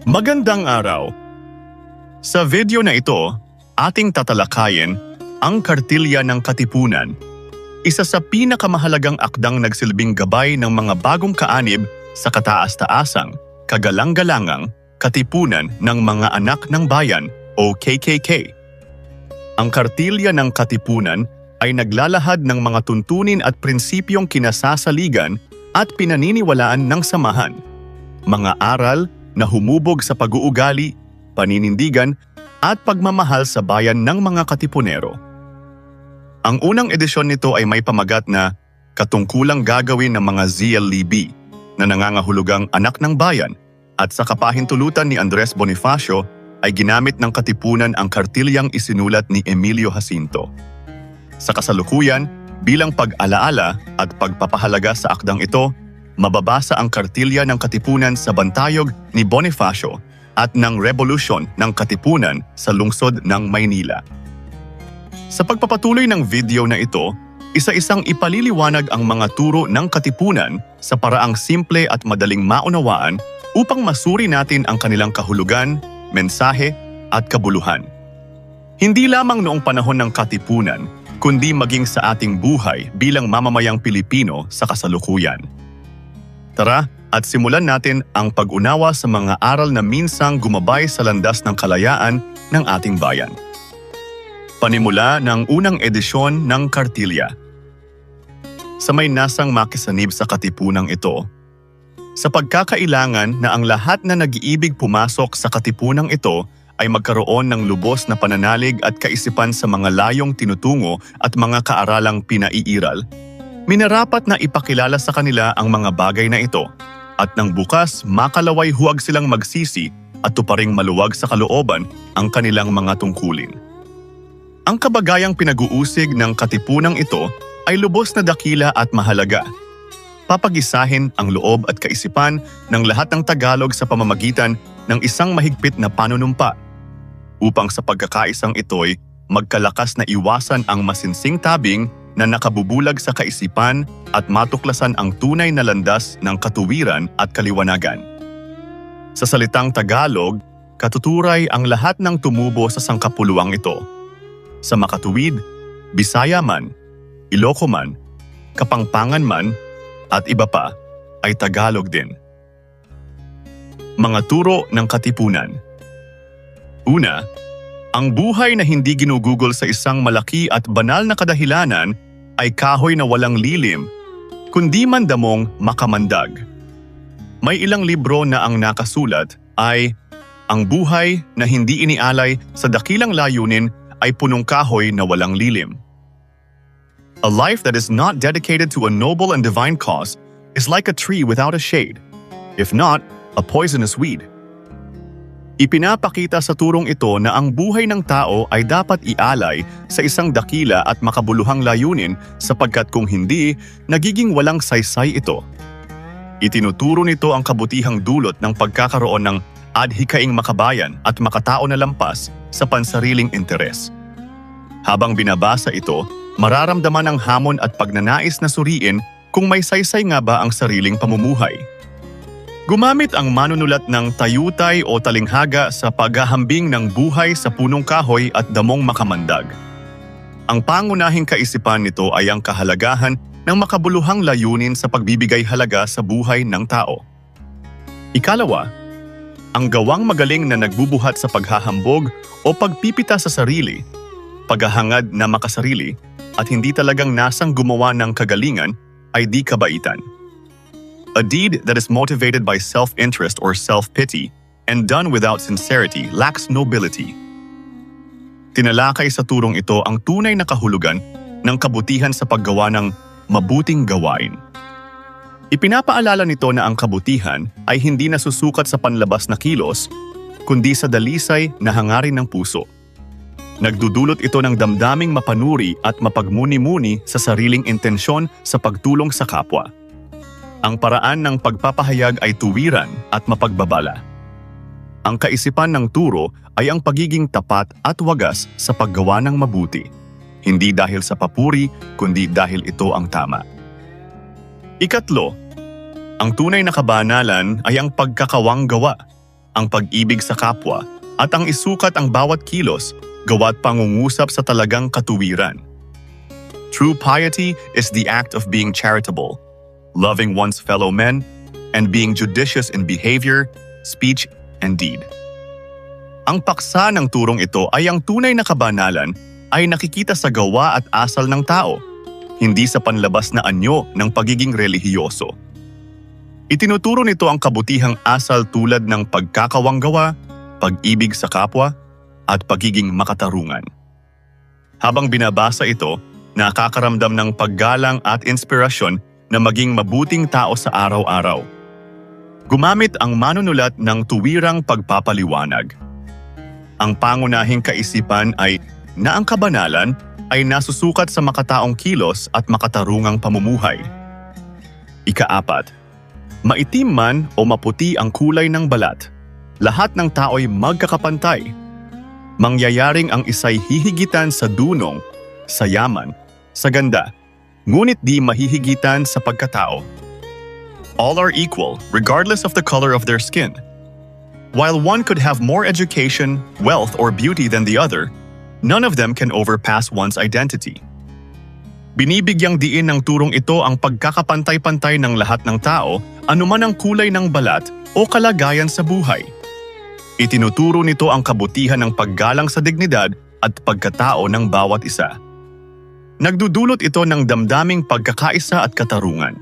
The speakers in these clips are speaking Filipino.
Magandang araw! Sa video na ito, ating tatalakayin ang Kartilya ng Katipunan, isa sa pinakamahalagang akdang nagsilbing gabay ng mga bagong kaanib sa kataas-taasang, kagalang-galangang katipunan ng mga anak ng bayan o KKK. Ang Kartilya ng Katipunan ay naglalahad ng mga tuntunin at prinsipyong kinasasaligan at pinaniniwalaan ng samahan, mga aral na humubog sa pag-uugali, paninindigan at pagmamahal sa bayan ng mga katipunero. Ang unang edisyon nito ay may pamagat na Katungkulang Gagawin ng mga ZLEB na nangangahulugang anak ng bayan, at sa kapahintulutan ni Andres Bonifacio ay ginamit ng katipunan ang kartilyang isinulat ni Emilio Jacinto. Sa kasalukuyan, bilang pag-alaala at pagpapahalaga sa akdang ito, mababasa ang Kartilya ng Katipunan sa Bantayog ni Bonifacio at ng Revolusyon ng Katipunan sa lungsod ng Maynila. Sa pagpapatuloy ng video na ito, isa-isang ipaliliwanag ang mga turo ng Katipunan sa paraang simple at madaling maunawaan upang masuri natin ang kanilang kahulugan, mensahe at kabuluhan. Hindi lamang noong panahon ng Katipunan, kundi maging sa ating buhay bilang mamamayang Pilipino sa kasalukuyan. Tara at simulan natin ang pag-unawa sa mga aral na minsang gumabay sa landas ng kalayaan ng ating bayan. Panimula ng unang edisyon ng Kartilya. Sa may nasang makisanib sa katipunang ito, sa pagkakailangan na ang lahat na nag-iibig pumasok sa katipunang ito ay magkaroon ng lubos na pananalig at kaisipan sa mga layong tinutungo at mga kaaralang pinaiiral, minarapat na ipakilala sa kanila ang mga bagay na ito, at nang bukas makalaway huwag silang magsisi at tuparing maluwag sa kalooban ang kanilang mga tungkulin. Ang kabagayang pinag-uusig ng katipunang ito ay lubos na dakila at mahalaga. Papagisahin ang loob at kaisipan ng lahat ng Tagalog sa pamamagitan ng isang mahigpit na panunumpa, upang sa pagkakaisang ito'y magkalakas na iwasan ang masinsing tabing na nakabubulag sa kaisipan at matuklasan ang tunay na landas ng katuwiran at kaliwanagan. Sa salitang Tagalog, katuturay ang lahat ng tumubo sa sangkapuluang ito. Sa makatuwid, Bisaya man, Iloco man, Kapampangan man, at iba pa, ay Tagalog din. Mga turo ng katipunan. Una, ang buhay na hindi ginugugol sa isang malaki at banal na kadahilanan ay kahoy na walang lilim, kundi man damong makamandag. May ilang libro na ang nakasulat ay ang buhay na hindi inialay sa dakilang layunin ay punong kahoy na walang lilim. A life that is not dedicated to a noble and divine cause is like a tree without a shade, if not, a poisonous weed. Ipinapakita sa turong ito na ang buhay ng tao ay dapat ialay sa isang dakila at makabuluhang layunin sapagkat kung hindi, nagiging walang saysay ito. Itinuturo nito ang kabutihang dulot ng pagkakaroon ng adhikaing makabayan at makatao na lampas sa pansariling interes. Habang binabasa ito, mararamdaman ang hamon at pagnanais na suriin kung may saysay nga ba ang sariling pamumuhay. Gumamit ang manunulat ng tayutay o talinghaga sa paghahambing ng buhay sa punong kahoy at damong makamandag. Ang pangunahing kaisipan nito ay ang kahalagahan ng makabuluhang layunin sa pagbibigay halaga sa buhay ng tao. Ikalawa, ang gawang magaling na nagbubuhat sa paghahambog o pagpipita sa sarili, paghahangad na makasarili, at hindi talagang nasang gumawa ng kagalingan ay di kabaitan. A deed that is motivated by self-interest or self-pity and done without sincerity lacks nobility. Tinalakay sa turong ito ang tunay na kahulugan ng kabutihan sa paggawa ng mabuting gawain. Ipinapaalala nito na ang kabutihan ay hindi nasusukat sa panlabas na kilos, kundi sa dalisay na hangarin ng puso. Nagdudulot ito ng damdaming mapanuri at mapagmuni-muni sa sariling intensyon sa pagtulong sa kapwa. Ang paraan ng pagpapahayag ay tuwiran at mapagbabala. Ang kaisipan ng turo ay ang pagiging tapat at wagas sa paggawa ng mabuti, hindi dahil sa papuri, kundi dahil ito ang tama. Ikatlo, ang tunay na kabanalan ay ang pagkakawang gawa, ang pag-ibig sa kapwa, at ang isukat ang bawat kilos gawa't pangungusap sa talagang katuwiran. True piety is the act of being charitable, loving one's fellow men, and being judicious in behavior, speech, and deed. Ang paksa ng turong ito ay ang tunay na kabanalan ay nakikita sa gawa at asal ng tao, hindi sa panlabas na anyo ng pagiging relihiyoso. Itinuturo nito ang kabutihang asal tulad ng pagkakawanggawa, pag-ibig sa kapwa, at pagiging makatarungan. Habang binabasa ito, nakakaramdam ng paggalang at inspirasyon na maging mabuting tao sa araw-araw. Gumamit ang manunulat ng tuwirang pagpapaliwanag. Ang pangunahing kaisipan ay na ang kabanalan ay nasusukat sa makataong kilos at makatarungang pamumuhay. Ika-4, maitim man o maputi ang kulay ng balat, lahat ng tao'y magkakapantay. Mangyayaring ang isa'y hihigitan sa dunong, sa yaman, sa ganda, ngunit di mahihigitan sa pagkatao. All are equal, regardless of the color of their skin. While one could have more education, wealth, or beauty than the other, none of them can overpass one's identity. Binibigyang diin ng turong ito ang pagkakapantay-pantay ng lahat ng tao, anuman ang kulay ng balat o kalagayan sa buhay. Itinuturo nito ang kabutihan ng paggalang sa dignidad at pagkatao ng bawat isa. Nagdudulot ito ng damdaming pagkakaisa at katarungan.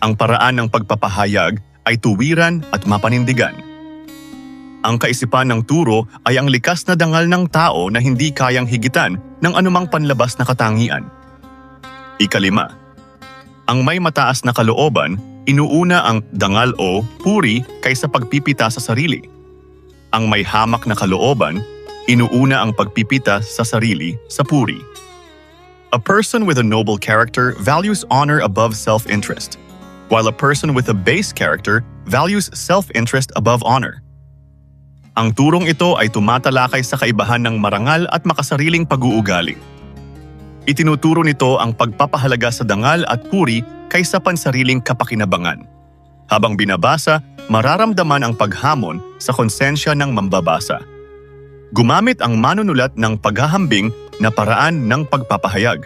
Ang paraan ng pagpapahayag ay tuwiran at mapanindigan. Ang kaisipan ng turo ay ang likas na dangal ng tao na hindi kayang higitan ng anumang panlabas na katangian. Ika-5, ang may mataas na kalooban, inuuna ang dangal o puri kaysa pagpipita sa sarili. Ang may hamak na kalooban, inuuna ang pagpipita sa sarili sa puri. A person with a noble character values honor above self-interest, while a person with a base character values self-interest above honor. Ang turong ito ay tumatalakay sa kaibahan ng marangal at makasariling pag-uugali. Itinuturo nito ang pagpapahalaga sa dangal at puri kaysa pansariling kapakinabangan. Habang binabasa, mararamdaman ang paghamon sa konsensya ng mambabasa. Gumamit ang manunulat ng paghahambing na paraan ng pagpapahayag.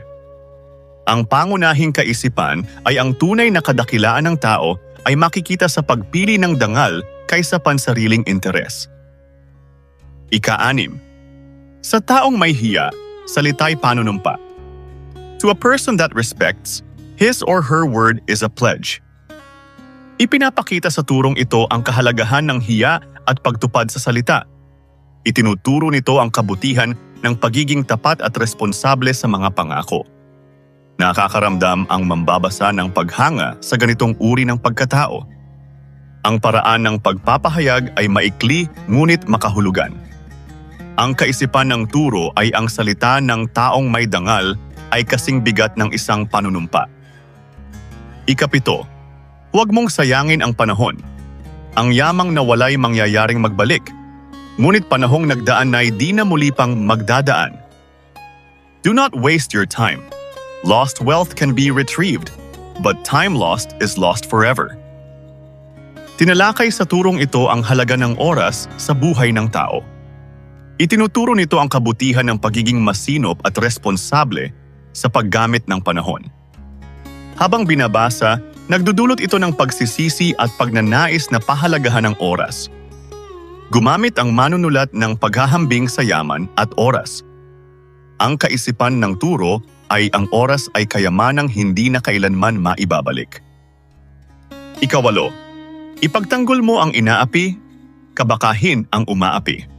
Ang pangunahing kaisipan ay ang tunay na kadakilaan ng tao ay makikita sa pagpili ng dangal kaysa pansariling interes. Ika-6, sa taong may hiya, salita'y panunumpa. To a person that respects, his or her word is a pledge. Ipinapakita sa turong ito ang kahalagahan ng hiya at pagtupad sa salita. Itinuturo nito ang kabutihan ng pagiging tapat at responsable sa mga pangako. Nakakaramdam ang mambabasa ng paghanga sa ganitong uri ng pagkatao. Ang paraan ng pagpapahayag ay maikli ngunit makahulugan. Ang kaisipan ng turo ay ang salita ng taong may dangal ay kasing bigat ng isang panunumpa. Ika-7, huwag mong sayangin ang panahon. Ang yamang nawalay mangyayaring magbalik, ngunit panahong nagdaan na'y di na muli pang magdadaan. Do not waste your time. Lost wealth can be retrieved, but time lost is lost forever. Tinalakay sa turong ito ang halaga ng oras sa buhay ng tao. Itinuturo nito ang kabutihan ng pagiging masinop at responsable sa paggamit ng panahon. Habang binabasa, nagdudulot ito ng pagsisisi at pagnanais na pahalagahan ng oras. Gumamit ang manunulat ng paghahambing sa yaman at oras. Ang kaisipan ng turo ay ang oras ay kayamanang hindi na kailanman maibabalik. Ika-8, ipagtanggol mo ang inaapi, kabakahin ang umaapi.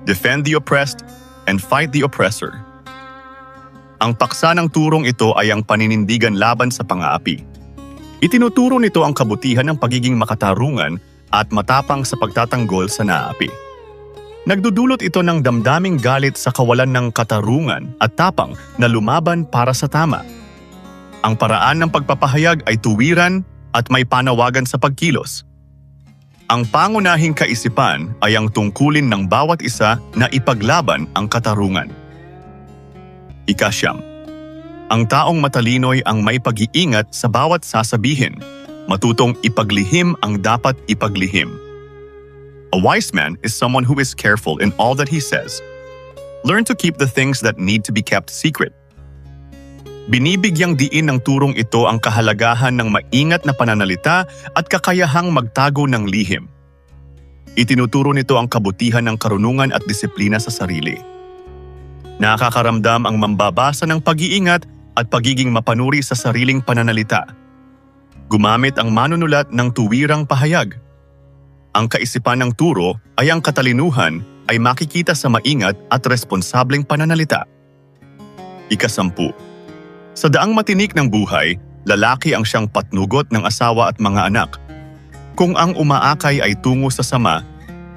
Defend the oppressed and fight the oppressor. Ang paksa ng turong ito ay ang paninindigan laban sa pang-aapi. Itinuturo nito ang kabutihan ng pagiging makatarungan at matapang sa pagtatanggol sa naapi. Nagdudulot ito ng damdaming galit sa kawalan ng katarungan at tapang na lumaban para sa tama. Ang paraan ng pagpapahayag ay tuwiran at may panawagan sa pagkilos. Ang pangunahing kaisipan ay ang tungkulin ng bawat isa na ipaglaban ang katarungan. Ika-9, ang taong matalino'y ang may pag-iingat sa bawat sasabihin, matutong ipaglihim ang dapat ipaglihim. A wise man is someone who is careful in all that he says. Learn to keep the things that need to be kept secret. Binibigyang diin ng turong ito ang kahalagahan ng maingat na pananalita at kakayahang magtago ng lihim. Itinuturo nito ang kabutihan ng karunungan at disiplina sa sarili. Nakakaramdam ang mambabasa ng pag-iingat at pagiging mapanuri sa sariling pananalita. Gumamit ang manunulat ng tuwirang pahayag. Ang kaisipan ng turo ay ang katalinuhan ay makikita sa maingat at responsableng pananalita. Ika-10. Sa daang matinik ng buhay, lalaki ang siyang patnugot ng asawa at mga anak. Kung ang umaakay ay tungo sa sama,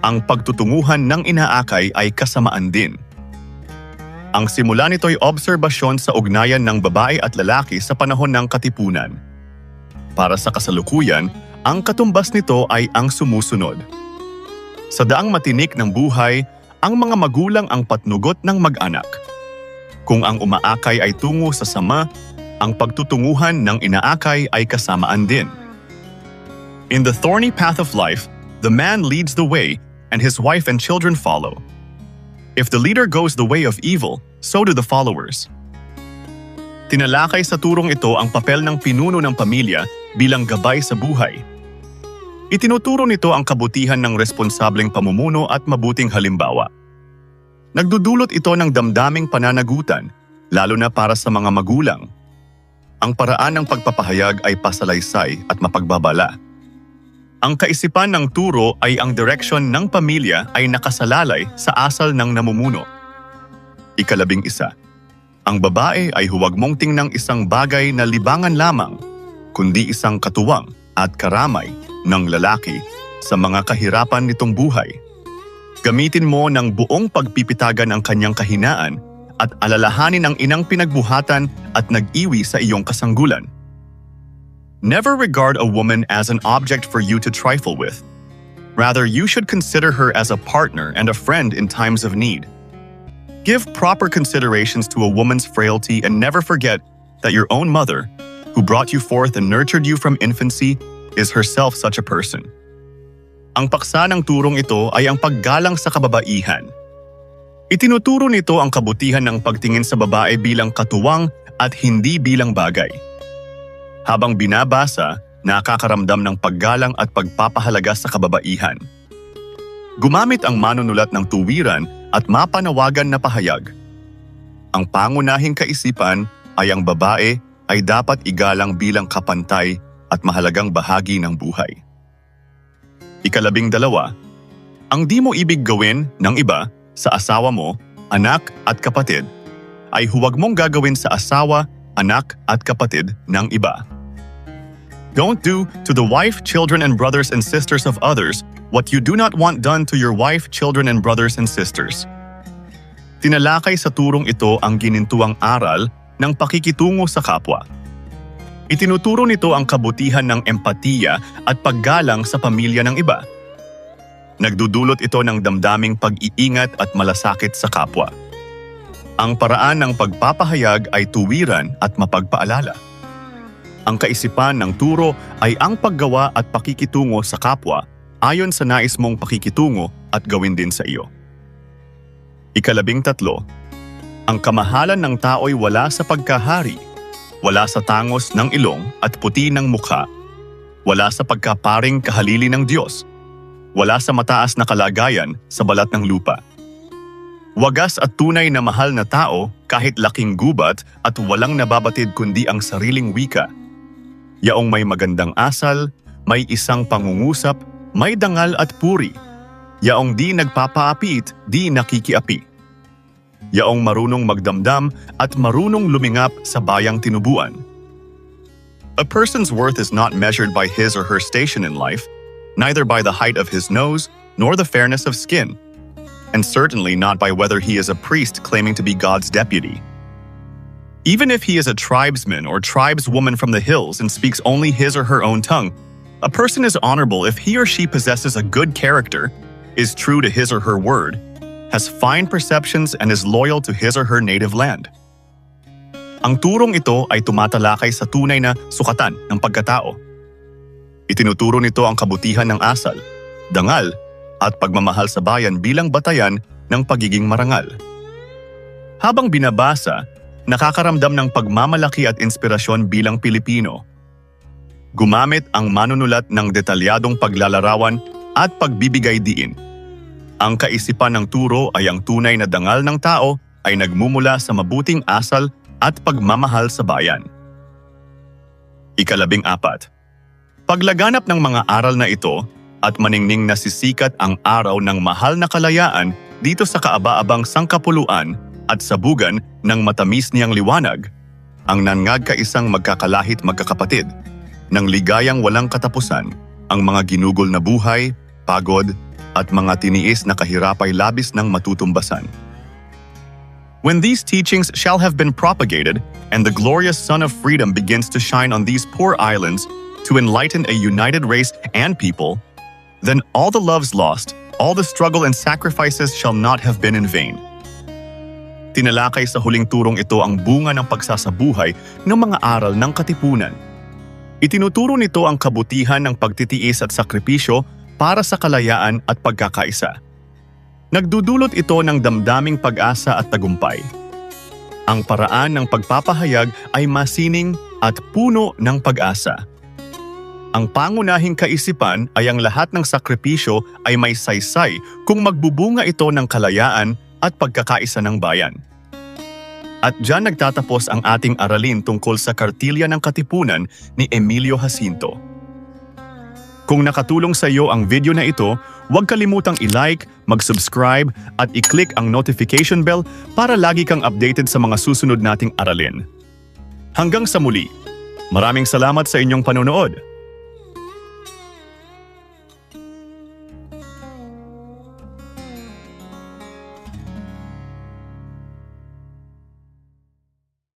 ang pagtutunguhan ng inaakay ay kasamaan din. Ang simula nito'y obserbasyon sa ugnayan ng babae at lalaki sa panahon ng katipunan. Para sa kasalukuyan, ang katumbas nito ay ang sumusunod. Sa daang matinik ng buhay, ang mga magulang ang patnugot ng mag-anak. Kung ang umaakay ay tungo sa sama, ang pagtutunguhan ng inaakay ay kasamaan din. In the thorny path of life, the man leads the way, and his wife and children follow. If the leader goes the way of evil, so do the followers. Tinalakay sa turong ito ang papel ng pinuno ng pamilya bilang gabay sa buhay. Itinuturo nito ang kabutihan ng responsableng pamumuno at mabuting halimbawa. Nagdudulot ito ng damdaming pananagutan, lalo na para sa mga magulang. Ang paraan ng pagpapahayag ay pasalaysay at mapagbabala. Ang kaisipan ng turo ay ang direksyon ng pamilya ay nakasalalay sa asal ng namumuno. Ika-11. Ang babae ay huwag mong tingnang isang bagay na libangan lamang, kundi isang katuwang at karamay ng lalaki sa mga kahirapan nitong buhay. Gamitin mo ng buong pagpipitagan ang kanyang kahinaan at alalahanin ang inang pinagbuhatan at nag-iwi sa iyong kasanggulan. Never regard a woman as an object for you to trifle with. Rather, you should consider her as a partner and a friend in times of need. Give proper considerations to a woman's frailty and never forget that your own mother, who brought you forth and nurtured you from infancy, is herself such a person. Ang paksa ng turong ito ay ang paggalang sa kababaihan. Itinuturo nito ang kabutihan ng pagtingin sa babae bilang katuwang at hindi bilang bagay. Habang binabasa, nakakaramdam ng paggalang at pagpapahalaga sa kababaihan. Gumamit ang manunulat ng tuwiran at mapanawagan na pahayag. Ang pangunahing kaisipan ay ang babae ay dapat igalang bilang kapantay at mahalagang bahagi ng buhay. Ika-12. Ang di mo ibig gawin ng iba sa asawa mo, anak at kapatid, ay huwag mong gagawin sa asawa, anak at kapatid ng iba. Don't do to the wife, children, and brothers and sisters of others what you do not want done to your wife, children, and brothers and sisters. Tinalakay sa turong ito ang ginintuang aral ng pakikitungo sa kapwa. Itinuturo nito ang kabutihan ng empatiya at paggalang sa pamilya ng iba. Nagdudulot ito ng damdaming pag-iingat at malasakit sa kapwa. Ang paraan ng pagpapahayag ay tuwiran at mapagpaalala. Ang kaisipan ng turo ay ang paggawa at pakikitungo sa kapwa ayon sa nais mong pakikitungo at gawin din sa iyo. Ika-13. Ang kamahalan ng tao'y wala sa pagkahari, wala sa tangos ng ilong at puti ng mukha, wala sa pagkaparing kahalili ng Diyos, wala sa mataas na kalagayan sa balat ng lupa. Wagas at tunay na mahal na tao kahit laking gubat at walang nababatid kundi ang sariling wika. Yaong may magandang asal, may isang pangungusap, may dangal at puri. Yaong di nagpapaapiit, di nakikiapi. Yaong marunong magdamdam at marunong lumingap sa bayang tinubuan. A person's worth is not measured by his or her station in life, neither by the height of his nose nor the fairness of skin, and certainly not by whether he is a priest claiming to be God's deputy. Even if he is a tribesman or tribeswoman from the hills and speaks only his or her own tongue, a person is honorable if he or she possesses a good character, is true to his or her word, has fine perceptions and is loyal to his or her native land. Ang turong ito ay tumatalakay sa tunay na sukatan ng pagkatao. Itinuturo nito ang kabutihan ng asal, dangal, at pagmamahal sa bayan bilang batayan ng pagiging marangal. Habang binabasa, nakakaramdam ng pagmamalaki at inspirasyon bilang Pilipino. Gumamit ang manunulat ng detalyadong paglalarawan at pagbibigay diin. Ang kaisipan ng turo ay ang tunay na dangal ng tao ay nagmumula sa mabuting asal at pagmamahal sa bayan. 14. Paglaganap ng mga aral na ito at maningning na sisikat ang araw ng mahal na kalayaan dito sa kaaba-abang sangkapuluan at sabugan ng matamis niyang liwanag, ang nangag kaisang magkakalahit magkakapatid, ng ligayang walang katapusan, ang mga ginugol na buhay, pagod, at mga tiniis na kahirapay labis ng matutumbasan. When these teachings shall have been propagated, and the glorious sun of freedom begins to shine on these poor islands to enlighten a united race and people, then all the loves lost, all the struggle and sacrifices shall not have been in vain. Tinalakay sa huling turong ito ang bunga ng pagsasabuhay ng mga aral ng katipunan. Itinuturo nito ang kabutihan ng pagtitiis at sakripisyo para sa kalayaan at pagkakaisa. Nagdudulot ito ng damdaming pag-asa at tagumpay. Ang paraan ng pagpapahayag ay masining at puno ng pag-asa. Ang pangunahing kaisipan ay ang lahat ng sakripisyo ay may saysay kung magbubunga ito ng kalayaan at pagkakaisa ng bayan. At diyan nagtatapos ang ating aralin tungkol sa Kartilya ng Katipunan ni Emilio Jacinto. Kung nakatulong sa iyo ang video na ito, huwag kalimutang i-like, mag-subscribe at i-click ang notification bell para lagi kang updated sa mga susunod nating aralin. Hanggang sa muli, maraming salamat sa inyong panonood.